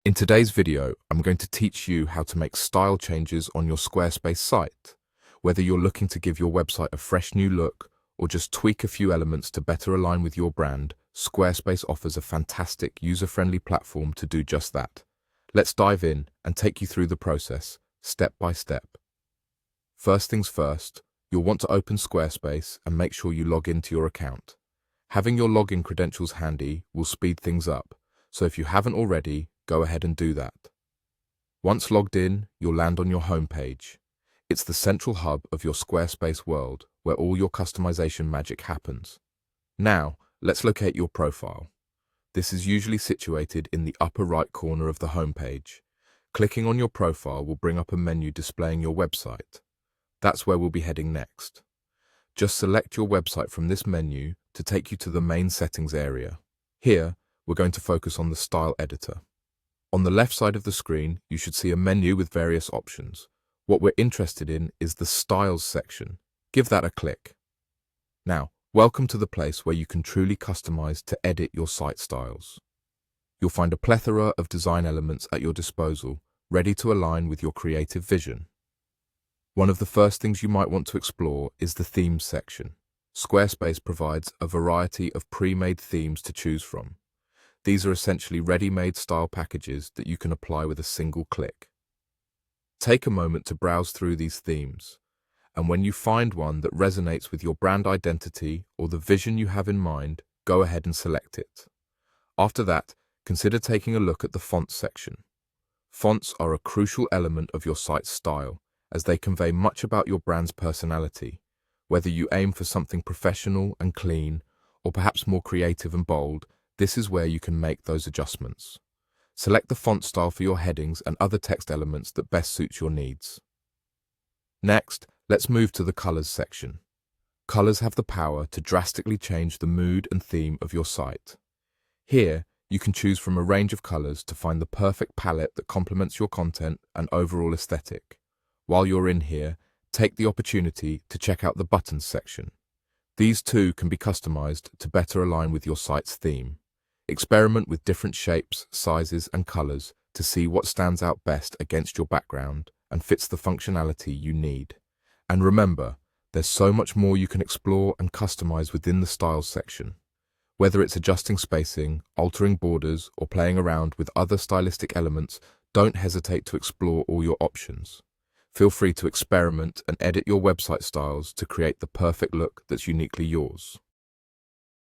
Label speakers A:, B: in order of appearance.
A: In today's video, I'm going to teach you how to make style changes on your Squarespace site. Whether you're looking to give your website a fresh new look or just tweak a few elements to better align with your brand, Squarespace offers a fantastic user-friendly platform to do just that. Let's dive in and take you through the process, step by step. First things first, you'll want to open Squarespace and make sure you log into your account. Having your login credentials handy will speed things up, so if you haven't already, go ahead and do that. Once logged in, you'll land on your home page. It's the central hub of your Squarespace world where all your customization magic happens. Now, let's locate your profile. This is usually situated in the upper right corner of the home page. Clicking on your profile will bring up a menu displaying your website. That's where we'll be heading next. Just select your website from this menu to take you to the main settings area. Here, we're going to focus on the style editor. On the left side of the screen, you should see a menu with various options. What we're interested in is the Styles section. Give that a click. Now, welcome to the place where you can truly customize to edit your site styles. You'll find a plethora of design elements at your disposal, ready to align with your creative vision. One of the first things you might want to explore is the Themes section. Squarespace provides a variety of pre-made themes to choose from. These are essentially ready-made style packages that you can apply with a single click. Take a moment to browse through these themes, and when you find one that resonates with your brand identity or the vision you have in mind, go ahead and select it. After that, consider taking a look at the fonts section. Fonts are a crucial element of your site's style, as they convey much about your brand's personality. Whether you aim for something professional and clean, or perhaps more creative and bold, this is where you can make those adjustments. Select the font style for your headings and other text elements that best suits your needs. Next, let's move to the colors section. Colors have the power to drastically change the mood and theme of your site. Here, you can choose from a range of colors to find the perfect palette that complements your content and overall aesthetic. While you're in here, take the opportunity to check out the buttons section. These too can be customized to better align with your site's theme. Experiment with different shapes, sizes, and colors to see what stands out best against your background and fits the functionality you need. And remember, there's so much more you can explore and customize within the Styles section. Whether it's adjusting spacing, altering borders, or playing around with other stylistic elements, don't hesitate to explore all your options. Feel free to experiment and edit your website styles to create the perfect look that's uniquely yours.